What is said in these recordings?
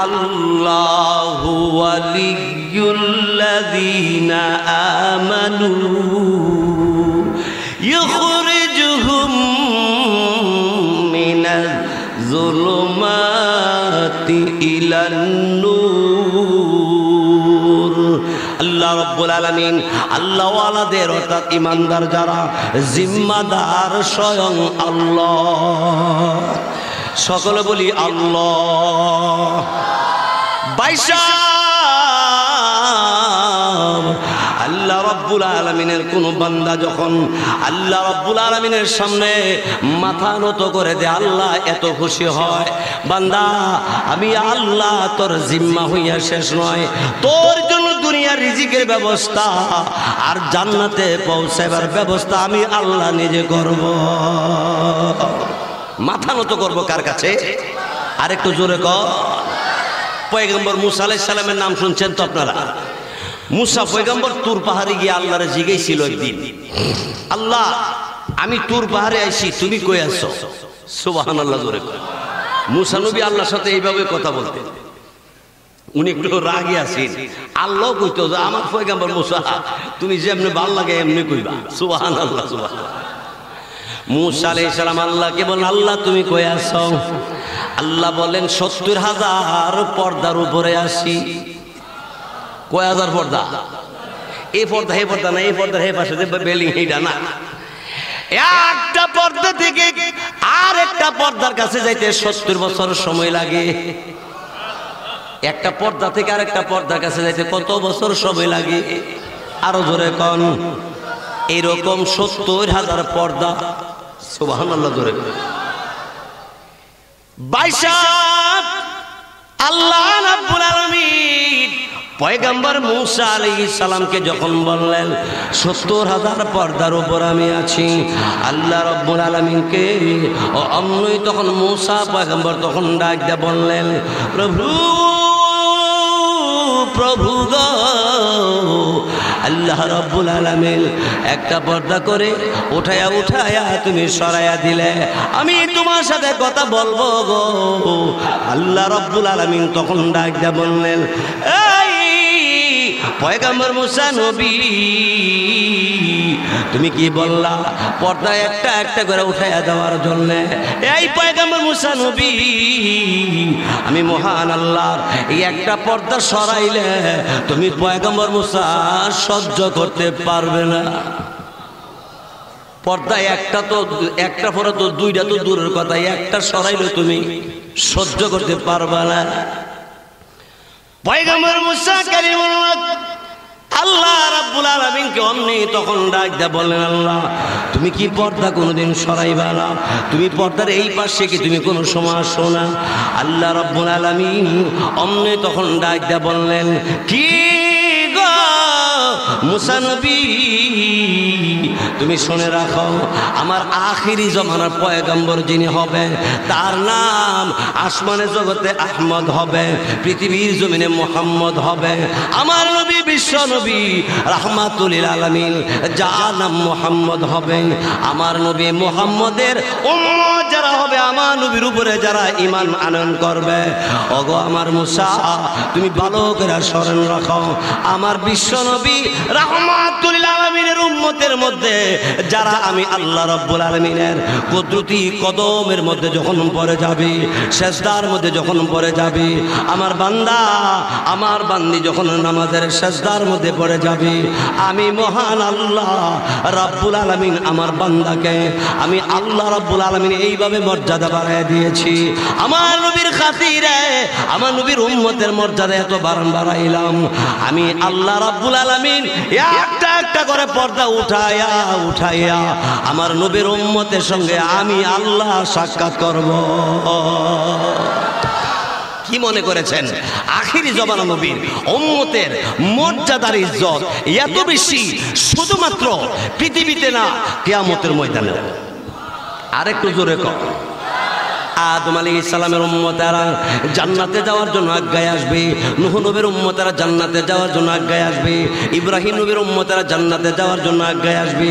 আল্লাহু ওয়ালিয়ুল্লাযীনা আমানু ইখরিজুহুম মিনাজ যুলুমাতি ইলান নূর। আল্লাহ রাব্বুল আলামিন আল্লাহ ওয়ালাদের অর্থাৎ ইমানদার যারা জিম্মাদার স্বয়ং আল্লাহ। সকলে বলি আল্লাহ। বাইশা আল্লাহ রাব্বুল আলামিনের কোন বান্দা যখন আল্লাহ রাব্বুল আলামিনের সামনে মাথা নত করে দেয়, আল্লাহ এত খুশি হয়, বান্দা আমি আল্লাহ তোর জিম্মা হইয়া শেষ নয়, তোর জন্য দুনিয়ার রিজিকের ব্যবস্থা আর জান্নাতে পৌঁছাবার ব্যবস্থা আমি আল্লাহ নিজে করব। মাথা নত করবো কার কাছে? আর একটু জোরে কর। পয়গম্বর মুসা আলাইহিস সালামের নাম শুনছেন তো আপনারা? মুসা পয়গম্বর তুর পাহাড়ে গিয়ে আল্লাহরে জিজ্ঞেসছিল একদিন, আল্লাহ আমি তুর পাহাড়ে আইছি, তুমি কই আছো? সুবহানাল্লাহ জোরে কর। মুসা নবী আল্লাহর সাথে এইভাবে কথা বলতেন, উনি একটু রাগী আছেন। আল্লাহ কইতো যে আমার পয়গম্বর মুসা তুমি যেমনি ভাল লাগে এমনি কইবা। সুবহানাল্লাহ সুবহানাল্লাহ। মুসা আলাইহিস সালাম আল্লাহকে বলেন, আল্লাহ তুমি কই আছো? আল্লাহ বলেন ৭০,০০০ পর্দার উপরে আসি। কয় হাজার পর্দা? এই পর্দা হে পর্দা না, এই পর্দার হে পাশে বেলিং এইটা না, একটা পর্দা থেকে আর একটা পর্দার কাছে যাইতে ৭০ বছর সময় লাগে। একটা পর্দা থেকে আর একটা পর্দার কাছে যাইতে কত বছর সময় লাগে? আরো জোরে কন। এরকম ৭০,০০০ পর্দা। সুবহানাল্লাহ জোরে। বাইশা আল্লাহ রাব্বুল আলামিন পয়গম্বর মুসা আলাইহিস সালামকে যখন বললেন ৭০,০০০ পর্দার উপর আমি আছি, আল্লাহ রাব্বুল আলামিনকে অমনই তখন মুসা পয়গম্বর তখন ডাক দিয়ে বললেন, প্রভু প্রভু গো, আল্লাহ রাব্বুল আলামিন একটা পর্দা করে উঠায়া উঠায়া তুমি সরাইয়া দিলে, আমি তোমার সাথে কথা বলবো গো। আল্লাহ রাব্বুল আলামিন তখন ডাক দিয়ে বললেন, এই পয়গম্বর মুসা নবী তুমি কি বললা পর্দা একটা একটা করে উঠাইয়া দেওয়ার জন্য? এই পয়গম্বর মুসা নবী আমি মহান আল্লাহর এই একটা পর্দা সরাইলে তুমি পয়গম্বর মুসা সহ্য করতে পারবে না। পর্দা একটা তো একটা পরে তো দুইটা তো দূরের কথা, একটা সরাইলে তুমি সহ্য করতে পারবে না। পয়গম্বর মুসা কালিমুল্লাহ আল্লাহ রাব্বুল আলামিনকে অমনি তখন ডাক দিয়ে বললেন, আল্লাহ তুমি কি পর্দা কোনোদিন সরাইবা না? তুমি পর্দার এই পাশে কি তুমি কোনো সময় আসো না? আল্লাহ রাব্বুল আলামিন অমনি তখন ডাক দিয়ে বললেন, কি গো মুসা নবী তুমি শুনে রাখো, আমার আখিরি জমানার পয়গম্বর যিনি হবে তার নাম আসমানে জগতে আহমদ হবে, পৃথিবীর জমিনে মুহাম্মদ হবে। আমার নবী বিশ্ব নবী রাহমাতুল লিল আলামিন যার নাম মুহাম্মদ হবে। আমার নবী মুহাম্মদের উম্মত যারা হবে, আমার নবীর উপরে যারা ঈমান আনয়ন করবে, ওগো আমার মুসা তুমি ভালো করে স্মরণ রাখো, আমার বিশ্ব নবী রাহমাতুল লিল আলামিনের উম্মতের মধ্যে যারা আমি আল্লাহ রাব্বুল আলামিনের কুদরতি কদমের মধ্যে যখন পড়ে যাবে, সেজদার মধ্যে যখন পড়ে যাবে, আমার বান্দা আমার বান্দি যখন নামাজের সেজদার মধ্যে পড়ে যাবে, আমি মহান আল্লাহ রাব্বুল আলামিন আমার বান্দাকে আমি আল্লাহ রাব্বুল আলামিন এইভাবে মর্যাদা বাড়ায় দিয়েছি। আমার নবীর খাতিরে আমার নবীর উম্মতের মর্যাদা এত বাড়াইলাম, আমি আল্লাহ রাব্বুল আলামিন একটা একটা করে পর্দা উঠাইয়া উঠাইয়া আমার নবীর উম্মতের সঙ্গে আমি আল্লাহ সাক্ষাৎ করব। কি মনে করেছেন আখিরি জমানা নবীর উম্মতের মর্যাদার ইজ্জত এত বেশি শুধুমাত্র পৃথিবীতে না, কিয়ামতের ময়দানে? আরেকটু জোরে কর। আদম আলাইহিস সালামের উম্মতেরা জান্নাতে যাওয়ার জন্য আজ্ঞায় আসবে, নূহ নবীর উম্মতেরা জান্নাতে যাওয়ার জন্য আজ্ঞায় আসবে, ইব্রাহিম নবীর উম্মতেরা জান্নাতে যাওয়ার জন্য আজ্ঞায় আসবে।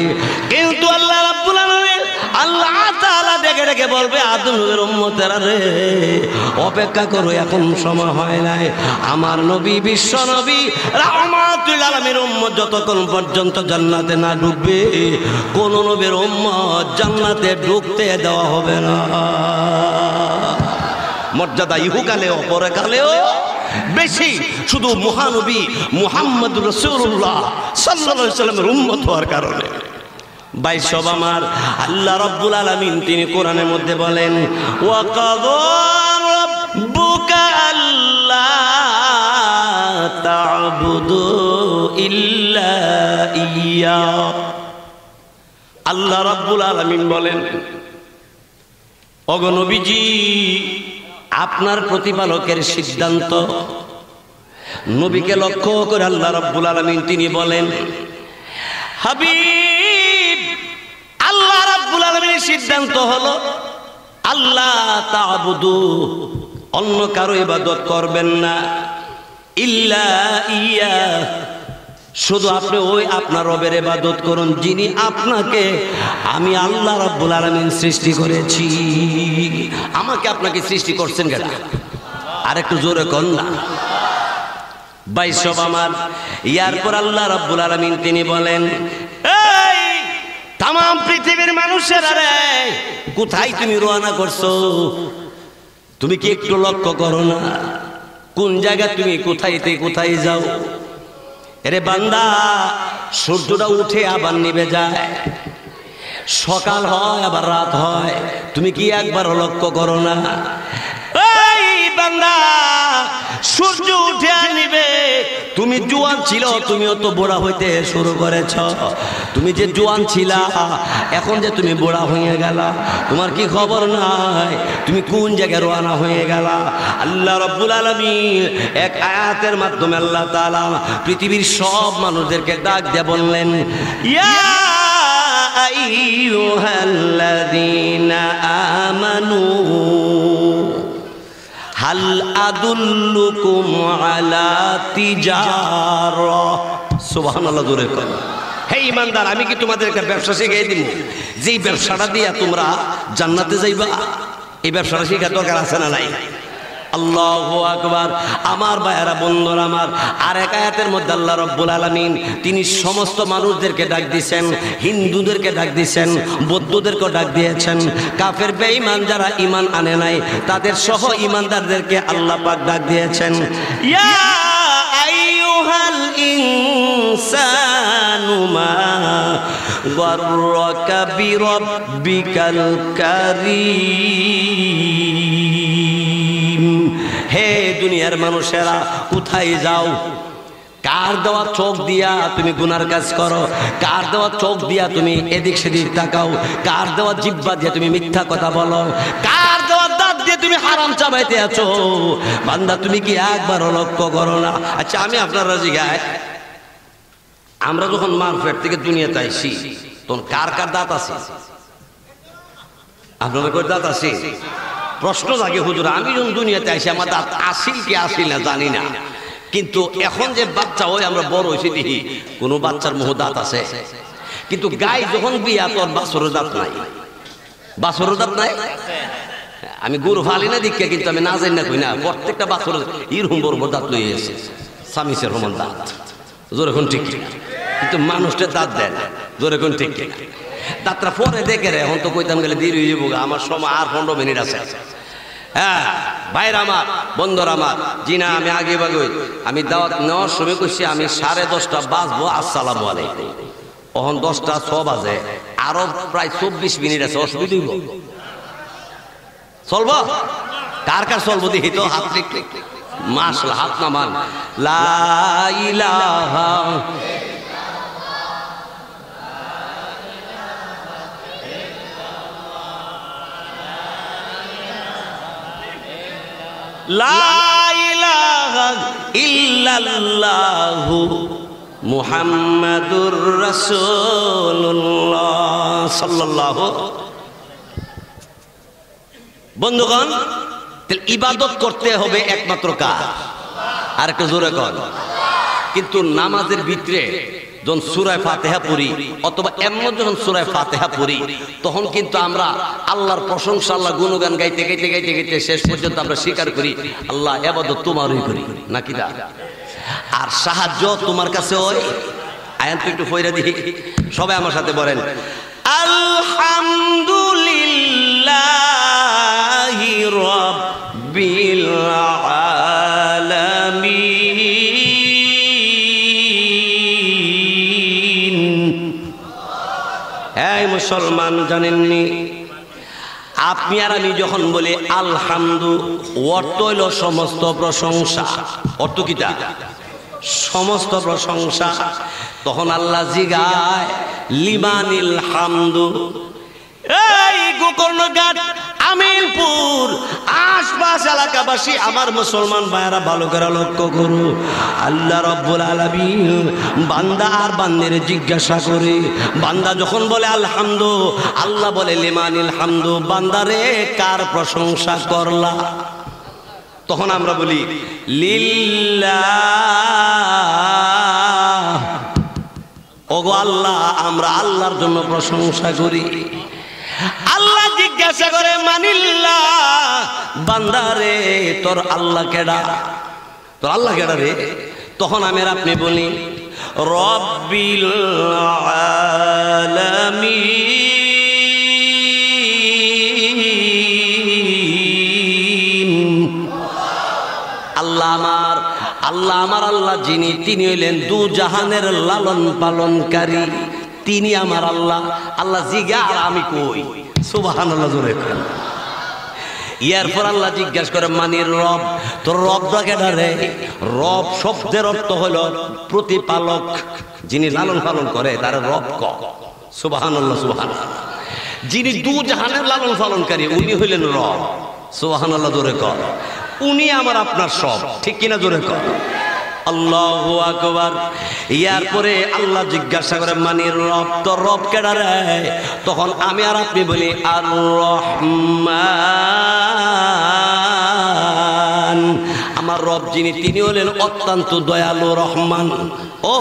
কিন্তু আল্লাহ রাব্বুল আলামিন আল্লাহ তাআলা ডেকে ডেকে বলবে আদম নবীর উম্মতেরা রে, অপেক্ষা করো, এখন সময় হয় নাই। আমার নবী বিশ্ব নবী রাহমাতুল আলামিন উম্মত যতক্ষণ পর্যন্ত জান্নাতে না ঢুকবে, কোন নবীর উম্মত জান্নাতে ঢুকতে দেওয়া হবে না। মর্যাদা ইহুকালেও পরকালেও বেশি, শুধু মহানবী মুহাম্মদ রাসূলুল্লাহ সাল্লাল্লাহু আলাইহি ওয়াসাল্লামের উম্মত হওয়ার কারণে। ভাই সব আমার, আল্লাহ রাব্বুল আলামিন তিনি কোরআনের মধ্যে বলেন, ওয়া কাযা রাব্বুকা আল্লা তা'বুদু ইল্লা ইয়্যা। আল্লাহ রাব্বুল আলামিন বলেন, ওগো নবীজি, আপনার প্রতিপালকের সিদ্ধান্ত। নবীকে লক্ষ্য করে আল্লাহ রাব্বুল আলামিন তিনি বলেন, হাবিব, আল্লাহ রাব্বুল আলামিনের সিদ্ধান্ত হলো আল্লাহ তা'বুদু, অন্য কারো ইবাদত করবেন না, ইল্লা ইয়্যা, শুধু আপনি ওই আপনার রবের ইবাদত করুন যিনি আপনাকে, আমি আল্লাহ রাব্বুল আলামিন সৃষ্টি করেছি। আমাকে আপনাকে সৃষ্টি করছেন কেন? আর একটু জোরে কোন না। ভাই সব আমার, ইয়ার পর আল্লাহ রাব্বুল আলামিন তিনি বলেন, এই তাম পৃথিবীর মানুষেরা রে, কোথায় তুমি রওনা করছো? তুমি কি একটু লক্ষ্য করো না কোন জায়গা তুমি কোথায় যাও? এরে বান্দা, সূর্যটা উঠে আবার নিভে যায়, সকাল হয় আবার রাত হয়, তুমি কি একবার লক্ষ্য করো না? এই বান্দা, সূর্য উঠে নিবে, তুমি জোয়ান ছিল, তুমিও তো বুড়া হইতে শুরু করেছ। তুমি যে জোয়ান ছিলা, এখন যে তুমি বুড়া হয়ে গেলা, তোমার কি খবর নাই? তুমি কোন জায়গায় রওনা হয়ে গেলা? আল্লাহ রাব্বুল আলামিন এক আয়াতের মাধ্যমে আল্লাহ তাআলা পৃথিবীর সব মানুষদেরকে ডাক দিয়ে বললেন, ইয়া আইয়ুহাল্লাযীনা আমানু হাল আদুল্লুকুম আলা তিজারা। সুবহানাল্লাহ, জোরে বলেন। হে ঈমানদার, আমি কি তোমাদের একটা ব্যবসা শিখিয়ে দিব, যেই ব্যবসাটা দিয়া তোমরা জান্নাতে যাইবা? এই ব্যবসাটা শেখার দরকার আছে না নাই? আল্লাহু আকবার। আমার ভাইয়েরা, বন্ধুরা আমার, আর এক আয়াতের মধ্যে আল্লাহ রাব্বুল আলামিন তিনি সমস্ত মানুষদেরকে ডাক দিয়েছেন, হিন্দুদেরকে ডাক দিয়েছেন, বৌদ্ধদেরকে ডাক দিয়েছেন, কাফের বেঈমান যারা ঈমান আনে নাই তাদের সহ ঈমানদারদেরকে আল্লাহ পাক ডাক দিয়েছেন, ইয়া আইয়ুহাল ইনসানু মা গাররাকা বিরাব্বিকাল কারীম। হে দুনিয়ার মানুষেরা, কোথায় যাও? কার দেওয়া চোখ দিয়া তুমি গুনার কাজ করো? কার দেওয়া চোখ দিয়া তুমি এদিক সেদিক তাকাও? কার দেওয়া জিহ্বা দিয়ে তুমি মিথ্যা কথা বলো? কার দেওয়া দাঁত দিয়ে তুমি হারাম চাবাইতে আছো? বান্দা, তুমি কি একবারও লক্ষ্য করো না? আচ্ছা, আমি আপনারা জিজ্ঞাসা, আমরা যখন মারফেট থেকে দুনিয়াতে আইছি তখন কার কার দাঁত আছে? আপনাদের কই দাঁত আছে? প্রশ্ন জাগে, হুজুর আমি যখন দুনিয়াতে আইছি আমার দাঁত আসিল কি আসিল না জানি না, কিন্তু এখন যে বাচ্চা হয় আমরা বড় হয়েছি দেখি কোনো বাচ্চার মুখ দাঁত আছে, কিন্তু গাই যখন বিয়া তোর বাছরের দাঁত নাই। বাছরের দাঁত নাই? আমি গরু ফালি না দিকে, কিন্তু আমি না জানি না কই না, প্রত্যেকটা বাছরের ইরহুম বড় বড় দাঁত লইয়ে এসে সামিসের সমান দাঁত। জোরে কোন ঠিক কিনা? কিন্তু মানুষটা দাঁত দেয় না। জোরে কোন ঠিক কিনা? দাঁতটা পরে দেখে রে, এখন তো কইতাম গেলে দেরি হয়ে যাবো, আমার সময় আর 15 মিনিট আছে। হ্যাঁ ভাইরা আমার, বন্ধুরা আমার, জি না, আমি আগে বাগই, আমি দাওয়াত নেওয়ার সময় কইছি আমি 10:30 বাজবো, আসসালামু আলাইকুম। এখন 10:06 বাজে, আরো প্রায় 24 মিনিট আছে, অসুবিধা হইব? চলবো? কার কার চলবো দেখি তো, হাত লিখতে। মাশাআল্লাহ, হাত নামান। লা ইলাহা লা ইলাহা ইল্লাল্লাহু মুহাম্মাদুর রাসূলুল্লাহ সাল্লাল্লাহু। বন্ধুগণ, ইবাদত করতে হবে একমাত্র কার? আর একটু জোরে কর, কিন্তু নামাজের ভিতরে যখন সূরা ফাতিহা পড়ি অথবা এমন যখন সূরা ফাতিহা পড়ি তখন কিন্তু আমরা আল্লাহর প্রশংসা আল্লাহ গুণগান গাইতে গাইতে গাইতে গাইতে শেষ পর্যন্ত আমরা স্বীকার করি আল্লাহ ইবাদত তোমারই করি নাকি না? আর সাহায্য তোমার কাছে ওই আয়াত একটু পড়ে দিই, সবাই আমার সাথে বলেন আলহামদুলিল্লাহি রাব্বিল আলামিন। এই মুসলমান জানেননি, আপনি আর আমি যখন বলি আলহামদু অর্থ হইল সমস্ত প্রশংসা, অর্থ কিটা সমস্ত প্রশংসা। তখন আল্লাহ জিগায় লিমানিল হামদু। এই গোকর্ণঘাট আমিনপুর আশপাশ এলাকাবাসী আমার মুসলমান ভাইরা ভালো করে লক্ষ্য করো, আল্লাহ রাব্বুল আলামিন বান্দা আর বান্দের জিজ্ঞাসা করে, বান্দা যখন বলে আলহামদু আল্লাহ বলে লিমানিল হামদু, বান্দারে কার প্রশংসা করলা? তখন আমরা বলি লিল্লাহ, ওগো আল্লাহ আমরা আল্লাহর জন্য প্রশংসা করি। আল্লাহ জিজ্ঞাসা করে মানিল্লাহ, বান্দারে তোর আল্লাহ কেডা? তোর আল্লাহ কেডা রে? তখন আমি আর আপনি বলি রব্বিল আলামিন। আল্লাহ আমার আল্লাহ আমার আল্লাহ যিনি, তিনি হইলেন দু জাহানের লালন পালনকারী, তিনি আমার আল্লাহ। আল্লাহ জিজ্ঞা আর আমি কই সুবহানাল্লাহ জোরে। এরপর আল্লাহ জিজ্ঞাসা করে মানির রব, তোর রব কেডা রে? রব শব্দের অর্থ হলো প্রতিপালক, যিনি লালন পালন করে তার রব ক। সুবহানাল্লাহ সুবহানাল্লাহ। যিনি দু জাহানের লালন পালনকারী উনি হইলেন রব। সুবহানাল্লাহ জোরে কর। উনি আমার আপনার সব, ঠিক কিনা জোরে কর আল্লাহু আকবার। এরপরে আল্লাহ জিজ্ঞাসা করে মানির রব, তোর রব কেডা রে? তখন আমি আর আপনি বলি আর রহমান। আমার রব যিনি, তিনি হলেন অত্যন্ত দয়ালু রহমান। ও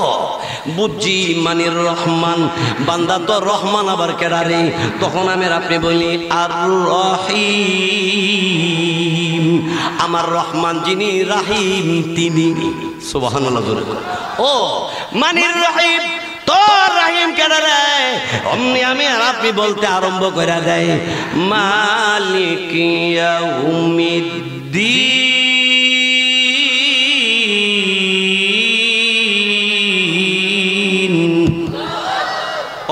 বুঝছি মানির রহমান, বান্দা তো রহমান আবার কেডা রে? তখন আমি আর আপনি বলি আর রহিম। আমার রহমান যিনি, রাহিম তিনি। সুবহানাল্লাহ। ও মানির রহিম, তোর রহিম কেডা রে? অমনি আমি আর আপনি বলতে আরম্ভ করে দেয় মালিক ইয়াউমিদ্দিন।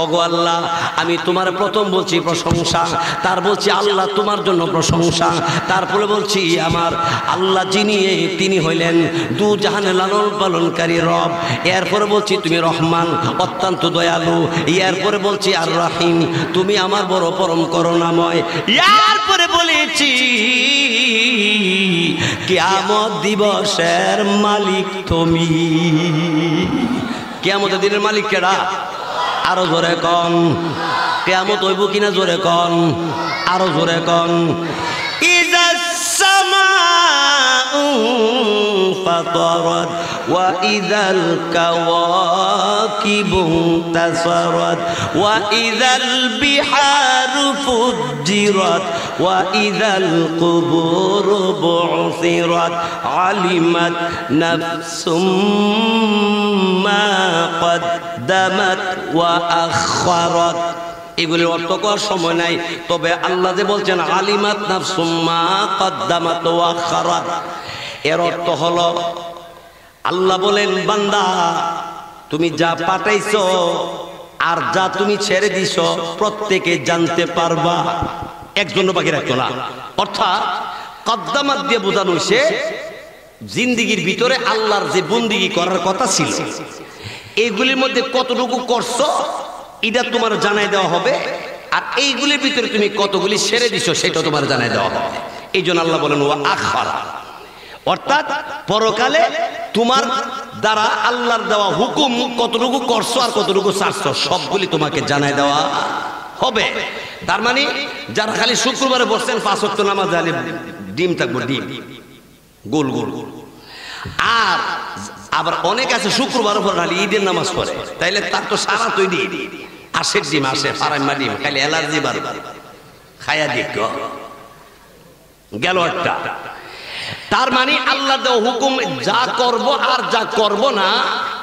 ওগো আল্লাহ, আমি তোমার প্রথম বলছি প্রশংসা, তার বলছি আল্লাহ তোমার জন্য প্রশংসা, তারপরে বলছি আমার আল্লাহ যিনি, তিনি হইলেন দু জাহানের লালন পালনকারী রব। এরপরে বলছি তুমি রহমান, অত্যন্ত দয়ালু। এরপরে বলছি আর রহিম, তুমি আমার বড় পরম করুণাময়। এরপরে বলেছি কিয়ামত দিবসের মালিক তুমি। কিয়ামতের দিনের মালিক কেডা? আরো জোরে কন। কিয়ামত হইব কিনা জোরে কন, আরো জোরে কন। ইযাস সামাউ ফাতারাত ওয়া ইযাল কাওয়াকিবু তাসারাত ওয়া ইযাল বিহারু ফুজ্জিরাত ওয়া ইযাল কুবুরু বু'সিরাত আলিমাত নাফসুম মা কদ্দামাত ওয়া আখারাত। এগুলির অর্থ করার সময় নাই, তবে আল্লাহ যে বলছেন আলিমাত নাফসুম মা কদ্দামাত ওয়া আখারাত, এর অর্থ হলো আল্লাহ বলেন বান্দা তুমি যা পাঠাইছো আর যা তুমি ছেড়ে দিছো প্রত্যেকে জানতে পারবা, একজন বাকি রাখতো না। অর্থাৎ কদ্দামাত দিয়ে বোঝানো হয়েছে জিন্দিগির ভিতরে আল্লাহর যে বন্দিগি করার কথা ছিল এইগুলির মধ্যে কতটুকু করছো এটা তোমার জানাই দেওয়া হবে, আর এইগুলির ভিতরে তুমি কতগুলি ছেড়ে দিছো সেটা তোমার জানাই দেওয়া হবে। এই জন্য আল্লাহ বলেন ওয়া আখারা, অর্থাৎ পরকালে তোমার দ্বারা আল্লাহর দেওয়া হুকুম কতটুকু করছো আর কতটুকু ছাড়ছো সবগুলি তোমাকে জানাই দেওয়া হবে। তার মানে যারা খালি শুক্রবারে বসছেন 5 ওয়াক্ত নামাজ আলে ডিম থাকবো, ডিম গোল গোল, আর আবার অনেক আছে শুক্রবার উপর খালি ঈদের নামাজ পড়ে, তাইলে তার তো সারা তৈরি আসের ডিম আসে ফারাইমা ডিম খালি অ্যালার্জি বারবার খায়া দিক গেল একটা। তার মানে আল্লাহ দেওয়া হুকুম যা করব আর যা করব না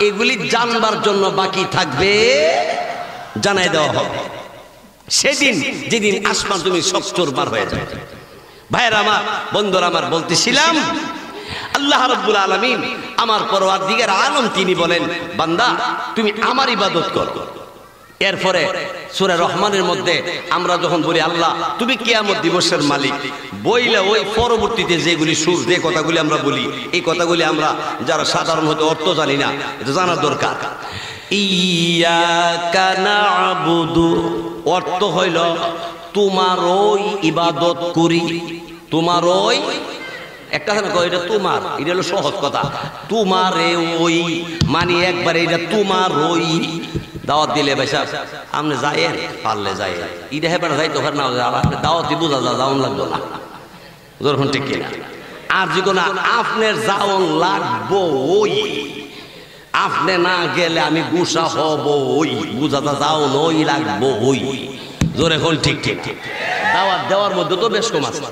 এগুলি জানবার জন্য বাকি থাকবে, জানাই দেওয়া হবে সেদিন যেদিন আসমান তুমি সচ্চর বার হয়ে যাবে। ভাইয়ের আমার, বন্ধুরা আমার, বলতেছিলাম আল্লাহ রাব্বুল আলামিন আমার পরওয়ারদিগার আলম তিনি বলেন, বান্দা তুমি আমার ইবাদত করো। এরপরে সূরা রহমানের মধ্যে আমরা যখন বলি আল্লাহ তুমি কিয়ামত দিবসের মালিক, বইলে ওই পরবর্তীতে যেগুলি সুর যে কথাগুলি আমরা বলি, এই কথাগুলি আমরা যারা সাধারণ হতে অর্থ জানি না, এটা জানার দরকার। ইয়াকা না'বুদু অর্থ হইল তোমার ওই ইবাদত করি, তোমার ওই একটা না কয় এটা তোমার, এটা হলো সহজ কথা, তোমারে ওই মানে একবারে এটা তোমার ওই দাওয়াত দিলে ভাইসা আপনি যাইয়েন পারলে যাইয়েন, ঈদে হেবার যাই তো না আপনি দাওয়াতই বোঝা যা যাওন লাগতো না যখন ঠিক কিনা। আর যে কোনো আপনার যাওন লাগবো ওই, আপনি না গেলে আমি গুসা হব ওই, বুঝাটা যাওন ওই লাগবো ওই, জোরে কোন ঠিক ঠিক। দাওয়াত দেওয়ার মধ্যে তো বেশ কম আছে,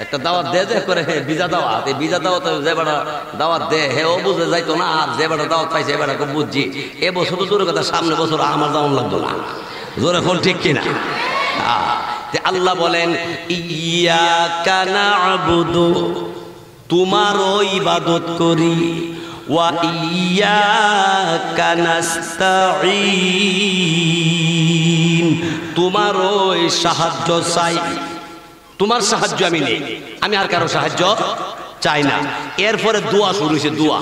একটা দাওয়াত দে যে করে বিজা দাওয়াত, এই বিজা দাওয়াত যে বেড়া দাওয়াত দে হে ও বুঝে যাইতো না, আর যে বেড়া দাওয়াত পাইছে এ বেড়াকে বুঝছি এ বছর তো জোরে কথা, সামনে বছর আমার দাওয়ান লাগতো না, জোরে কোন ঠিক কিনা। আল্লাহ বলেন ইয়াকা না'বুদু তোমারও ইবাদত করি, ওয়া ইয়াকা নাস্তাঈন তোমারও সাহায্য চাই, তোমার সাহায্য আমি নেই, আমি আর কারো সাহায্য চাই না। এরপরে দোয়া শুরু হয়েছে, দোয়া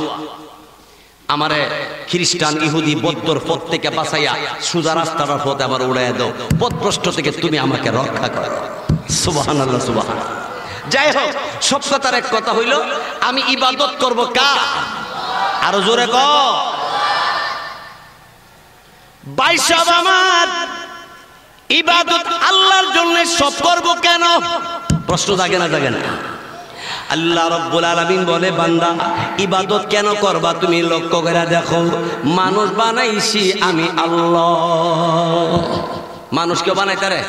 আমারে খ্রিস্টান ইহুদি বৌদ্ধর পথ থেকে বাঁচাইয়া সোজা রাস্তাটার পথে আমার উড়াইয়া দাও, পথভ্রষ্ট থেকে তুমি আমাকে রক্ষা করো। সুবহানাল্লাহ সুবহানাল্লাহ। যাই হোক, সব কথার এক কথা হইল আমি ইবাদত করব কার? আরো জোরে ক ভাই সাহেব, আমার ইবাদত আল্লাহর জন্য সব করব কেন? প্রশ্ন জাগে না জাগে না? আল্লাহ রাব্বুল আলামিন বলে বান্দা ইবাদত কেন করবা তুমি লক্ষ্য করে দেখো, মানুষ বানাইছি আমি আল্লাহ। মানুষকে বানাইতে রে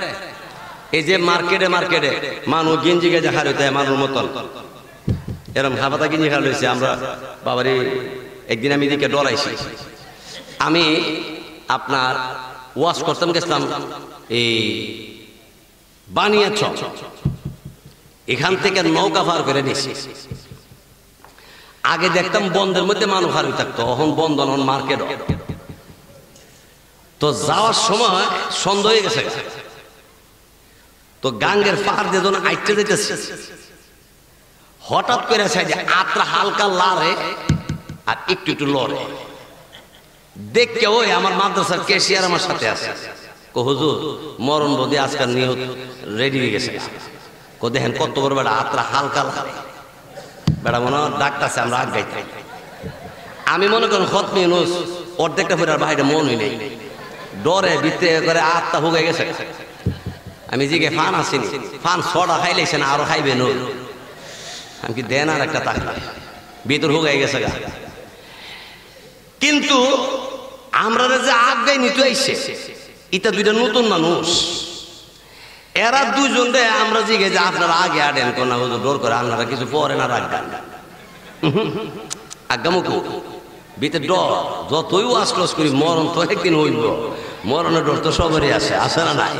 এই যে মার্কেটে মার্কেটে মানুষ গেঞ্জি গেজে খার হইতে মানুষ মতন এরকম হাফাতা গেঞ্জি খার হয়েছে। আমরা বাবারে একদিন আমি এদিকে ডরাইছি, আমি আপনার ওয়াশ করতাম, গেছিলাম এই বানিয়াছ, এখান থেকে নৌকা পার করে নিয়েছি। আগে দেখতাম বন্ধের মধ্যে মানুষ হার থাকতো, এখন বন্ধ এখন মার্কেট। তো যাওয়ার সময় সন্দেহ হয়ে গেছে, তো গাঙ্গের পাহাড় দিয়ে যখন আইটে যেতেছে হঠাৎ করে সাইডে আত্রা হালকা লারে আর একটু একটু লড়ে, দেখকে ওই আমার মাদ্রাসার ক্যাশিয়ার আমার সাথে আছে, কো হুজুর মরণ বোধে আজকাল নিয়ত রেডি হয়ে গেছে, কো দেখেন কত বড় বেড়া আত্রা হালকা লারে, বেড়া মনে হয় ডাকতেছে আমরা আগ গাইতে। আমি মনে করেন খতমি ইউনূস অর্ধেকটা ফেরার বাইরে মনই নেই, ডরে ভিতরে করে আত্মা হুগে গেছে। আমি জিগে ফান আসিনি, ফান ছড়া খাইলেছে না আরো খাইবে নো, আমি কি দেন আর একটা তাকলা ভিতর হুগে গেছে গা। কিন্তু আমরা যে আগাই নিতে আইছে এটা দুইটা নতুন মানুষ, এরা দুইজন রে আমরা জিগে যে আপনারা আগে আডেন কোন না হুজুর ডর করে, আপনারা কিছু পরে না রাখবেন আগামুকু ভিতরে ডর, যতই ওয়াজ ক্লোজ করি মরণ তো একদিন হইব, মরণের ডর তো সবারই আছে, আছে না নাই?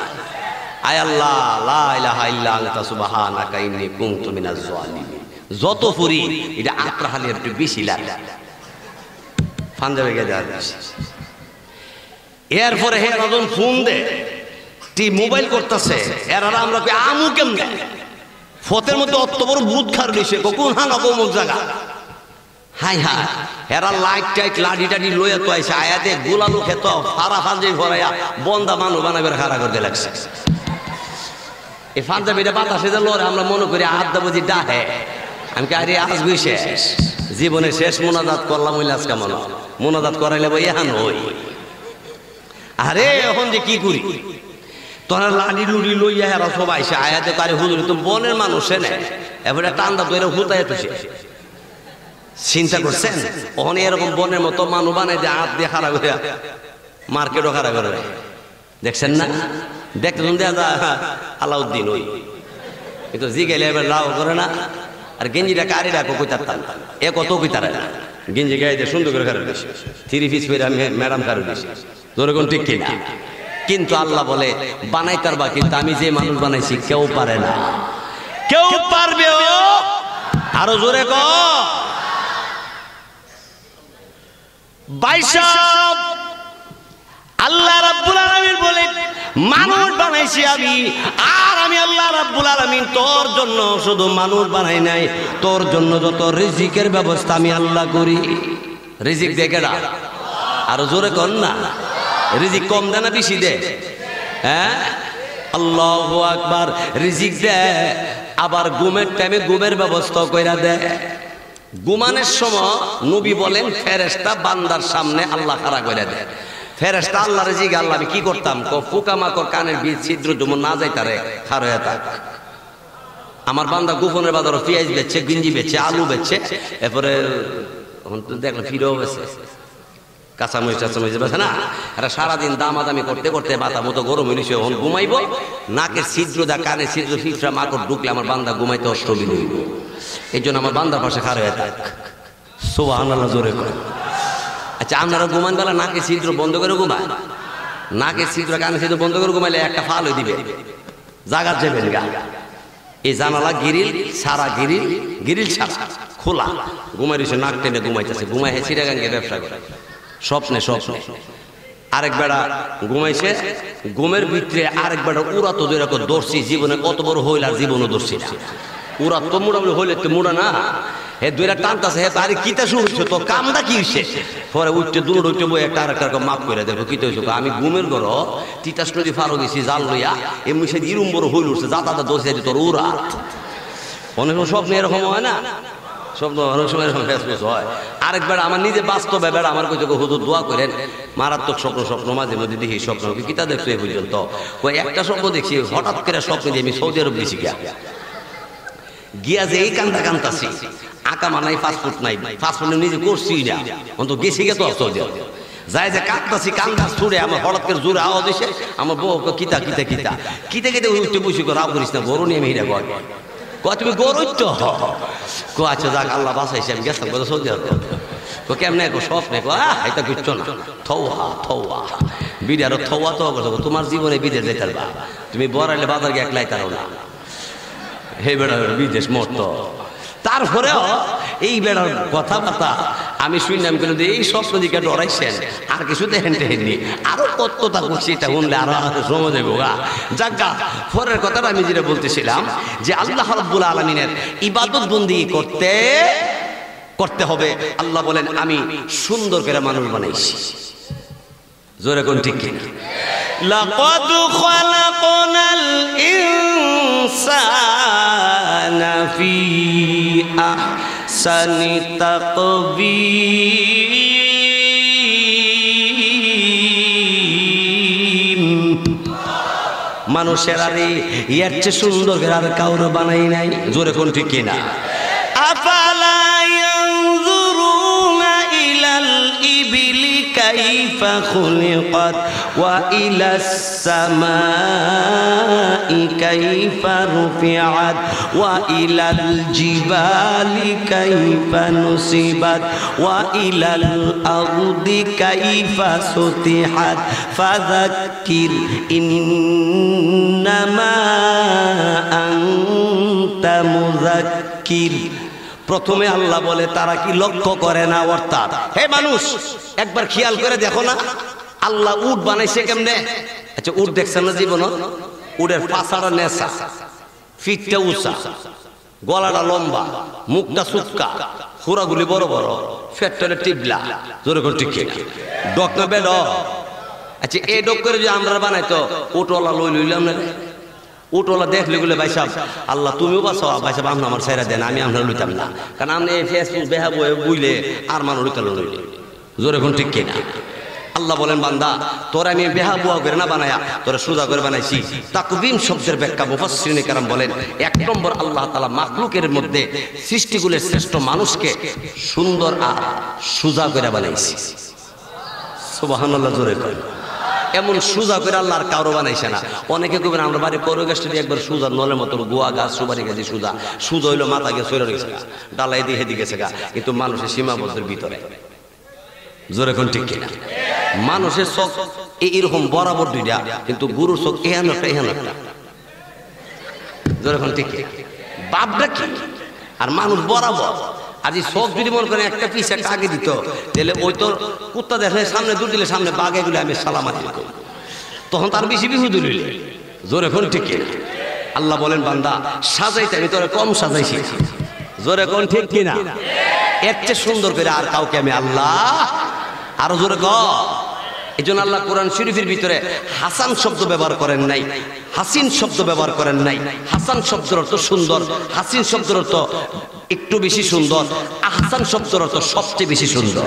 আয় আল্লাহ লা ইলাহা ইল্লা আনতা সুবহানাকা ইন্নী কুনতু মিনাজ জালিমিন, যত ফুরি এটা আত্রা হালি একটু বেশি লাগে ফান্দাবে গে দেওয়া যাচ্ছে। এরপরে হে রাজন ফোন দে টি মোবাইল করতেছে, এরা আমরা আমু কেমনে ফতের মধ্যে অত বড় ভূত খার দিছে কোন হানা কোমক জায়গা, হাই হাই এরা লাইট টাইট লাডি টাডি লইয়া তো আইছে, আয়াতে গোলালু খেত ফারা ফাঞ্জি ভরাইয়া বন্দা মানুষ বানাবে খাড়া করতে লাগছে। এই পাঞ্জাবিটা বাতাসে যে লড়ে আমরা মনে করি আড্ডা বুঝি ডাহে, আমি কি আরে আসবি শেষ জীবনে শেষ মোনাজাত করলাম ওই আজকে মনে মোনাজাত করাইলে বই এহান হই, আরে এখন যে কি করি তোরা লাডি লুডি লইয়া হেরা সবাই সে আয়াতে কারে হুজুর তো বনের মানুষ নেই, এবারে টান্দা তৈরি হুতায় তুছে চিন্তা করছেন? ওখানে এরকম বনের মতো মানুষ বানাই দিয়ে হাত দিয়ে খারাপ করে মার্কেটও খারাপ করে দেখছেন না? দেখলেন দেয়া যায় আলাউদ্দিন ওই কিন্তু জি গেলে এবার লাভ করে না। আর গেঞ্জিটা কারি রাখো কইতারতাম এ কত কইতারে না গেঞ্জি গায়ে দিয়ে সুন্দর করে খারাপ বেশি 3 পিস করে ম্যাডাম খারাপ বেশি যেরকম ঠিক কিনা। কিন্তু আল্লাহ বলে বানাইতার বা, কিন্তু আমি যে মানুষ বানাইছি কেউ পারে না। কেউ পারবে ও আরো জোরে ক বাইশাব। আল্লাহ রাব্বুল আলামিন বলে মানুষ বানাইছি আমি, আর আমি আল্লাহ রাব্বুল আলামিন তোর জন্য শুধু মানুষ বানাই নাই, তোর জন্য যত রিজিকের ব্যবস্থা আমি আল্লাহ করি। রিজিক দেখে না আরো জোরে কর না, রিজিক কম দেয় না বেশি দে? হ্যাঁ, আল্লাহু আকবার। রিজিক দে, আবার ঘুমের টাইমে ঘুমের ব্যবস্থা কইরা দে। ঘুমানোর সময় নবী বলেন ফেরেশতা বান্দার সামনে আল্লাহ খাড়া কইরা দেয়। ফেরেশতা আল্লাহ রিজিক আল্লাহ আমি কি করতাম, পোকামাকড় কানের বীজ ছিদ্র যেমন না যাই তারে খাড়া হয়ে থাক। আমার বান্দা গোপনের বাজারে পেঁয়াজ বেচছে, গিঞ্জি বেচছে, আলু বেচছে, এরপরে দেখলো ফিরেও বেছে কাঁচামরিচ টাচামরিচ বেছে না। এটা সারাদিন দামাদামি করতে করতে মাথা মতো গরম হইলে সে ঘুমাইব, নাকের ছিদ্র দা কানের ছিদ্র ফিফরা মাকড় ঢুকলে আমার বান্দা ঘুমাইতে অষ্টমী হইব। এই জন্য আমার বান্দার পাশে খাড়া হয়ে থাক। সুবহানাল্লাহ জোরে করে। আচ্ছা, আপনারা ঘুমান বেলা নাকের ছিদ্র বন্ধ করে ঘুমায়? নাকের ছিদ্র কানের ছিদ্র বন্ধ করে ঘুমাইলে একটা ফাল হয়ে দিবে, জাগার যাবেন গা। এই জানালা গিরিল সারা, গিরিল সারা খোলা, ঘুমাই রয়েছে নাক টেনে ঘুমাইতেছে, ঘুমাই চিটাগাঙ্গে ব্যবসা করে স্বপ্নে। আরেক বেড়া ঘুমাইছে, ঘুমের ভিতরে আরেক বেড়া উড়া তো যেরকম দর্শি, জীবনে কত বড় হইল আর জীবনও দর্শি না। উড়া তো মোটামুটি হইলে তো মুড়া না, হে দুইটা টানতাছে, হে তারে কিতা শুরু হয়েছে, তো কামটা কি হয়েছে? পরে উঠতে দূর উঠতে বই একটা আরেকটা মাপ করে দেখো কিতা হয়েছে। আমি ঘুমের ঘর তিতাস নদী ফারো গেছি জাল লইয়া, এমনি সে ইরুম বড় হইল উঠছে, যা তাদের দোষে তোর উড়া। অনেক স্বপ্ন এরকম হয় না, স্বপ্ন অনেক সময় এরকম হয়। আরেক বেড়া আমার নিজে বাস্তবে বেড়া আমার কাছে হুজুর দোয়া করেন, মারাত্মক স্বপ্ন মাঝে মধ্যে দেখি স্বপ্ন কিতা দেখছো এই পর্যন্ত। ওই একটা স্বপ্ন দেখছি, হঠাৎ করে স্বপ্ন দিয়ে আমি সৌদি আরব গেছি গিয়া যে এই কান্দাছি, আঁকা মানাই পাসপোর্ট নাই, পাসপোর্ট নিজে করছি না, অন্ত গেছি গে তো সৌদি আরব যাই যে কাঁদতাছি, কান্দা ছুড়ে আমার হঠাৎ করে জোরে আওয়াজ এসে আমার বউ কিতা উঠতে বসে রাও করিস না, গরু নিয়ে মেয়েরা কয় তুমি গরু তো আচ্ছা যাক আল্লাহ বাসাইছে, আমি গেছিলাম কত সৌদি আরব। কেমনে স্বপ্নে এটা বুঝছো না, থৌয়া বিড়ারও থৌয়া তো করছো, তোমার জীবনে বিদেশ যেতে পারবা, তুমি বড়াইলে বাজার গিয়ে একলাই তারও না, হে বেড়া বিদেশ মরত। তারপরেও এই বেড়ার কথাবার্তা আমি শুনলাম, কিন্তু এই স্বপ্ন দিকে ডরাইছেন আর কিছু দেখেন টেহেননি, আরো কতটা করছি, এটা শুনলে আরো সময় দেবো গা। যাজ্ঞা পরের কথাটা আমি যেটা বলতেছিলাম, যে আল্লাহ রাব্বুল আলামিনের ইবাদত বন্দি করতে হবে। আল্লাহ বলেন আমি সুন্দর করে মানুষ বানাইছি। জোরে কোন ঠিক কিনা? লাকাদ খালাকনাল ইনসানা ফি আহসানি তাকবীম। মানুষের আরে এর চেয়ে সুন্দর করে আর কাউরে বানাই নাই। জোরে কোন ঠিক কিনা? আফালা ইয়ানজুরুনা ইলাল ইবিলি কাইফা খুলিকাত ওয়া ইলাস সামাই কাইফা রুফিআত ওয়া ইলাল জিবালি কাইফা নুসিবাত ওয়া ইলাল আরদি কাইফা সুতিহাত ফাযাক্কির ইন্নামা আনতা মুযাক্কির। প্রথমে আল্লাহ বলে তারা কি লক্ষ্য করে না, অর্থাৎ হে মানুষ একবার খেয়াল করে দেখো না আল্লাহ উট বানাইছে কেমনে। আচ্ছা উট দেখছেন না জীবন? উটের পাছাটা নেশা, ফিটটা উঁচা, গলাটা লম্বা, মুখটা সুটকা, খুরাগুলি বড় বড়, ফেটটা টিবলা, জোরে করে ঠিক ডক না বেড। আচ্ছা এই ডক করে যদি আমরা বানাইতো উটওয়ালা লইলাম না, উটওয়ালা দেখলে গুলো ভাই সাহেব আল্লাহ তুমিও বাঁচাও ভাই সাহেব, আপনি আমার ছেড়ে দেন, আমি আপনার লইতাম না, কারণ আপনি ফেসবুক বেহা বয়ে বুঝলে আর মানুষ লইতে লইলে। জোরে এখন ঠিক কিনা? আল্লাহ বলেন বান্দা তোরা আমি বেহাবুয়া করে না বানায়া তোরা সোজা করে বানাইছি। তাকবীম শব্দের ব্যাখ্যা মুফাসসিরিনে কেরাম বলেন 1 নম্বর আল্লাহ তাআলা মাখলুকের মধ্যে সৃষ্টিগুলোর শ্রেষ্ঠ মানুষকে সুন্দর আর সোজা করে বানাইছি। সুবহানাল্লাহ জোরে কয়। এমন সোজা করে আল্লাহ আর কারো বানাইছে না। অনেকে কবেন আমরা বাড়ি করো গাছটা দিয়ে একবার সোজা নলের মতো গোয়া গাছ সুপারি গাছ সোজা সোজা হইলো মাথা গিয়ে চলে গেছে গা, ডালাই দিয়ে হেদিকে গেছে গা, কিন্তু মানুষের সীমাবদ্ধের ভিতরে। জোরে কোন ঠিক কিনা? মানুষের চোখ এইরকম বরাবর দুইটা, কিন্তু গুরুর চোখ এহেন একটা এহেন একটা। জোরে কোন ঠিক কিনা? বাপটা কি আর মানুষ বরাবর। আজ চোখ যদি মনে করেন একটা পিস একটা আগে দিত, তাহলে ওই তো কুত্তা দেখলে সামনে দূর দিলে সামনে বাঘে গুলো আমি সালামাতি দিত, তখন তার বেশি বিহুদ লইল। জোরে কোন ঠিক কিনা? আল্লাহ বলেন বান্দা সাজাইতে আমি তোরে কম সাজাইছি। জোরে কোন ঠিক কিনা? এর চেয়ে সুন্দর করে আর কাউকে আমি আল্লাহ আরো জোরে ক। এই জন্য আল্লাহ কোরআন শরীফের ভিতরে হাসান শব্দ ব্যবহার করেন নাই, হাসিন শব্দ ব্যবহার করেন নাই। হাসান শব্দের অর্থ সুন্দর, হাসিন শব্দের অর্থ একটু বেশি সুন্দর, আহসান শব্দের অর্থ সবচেয়ে বেশি সুন্দর।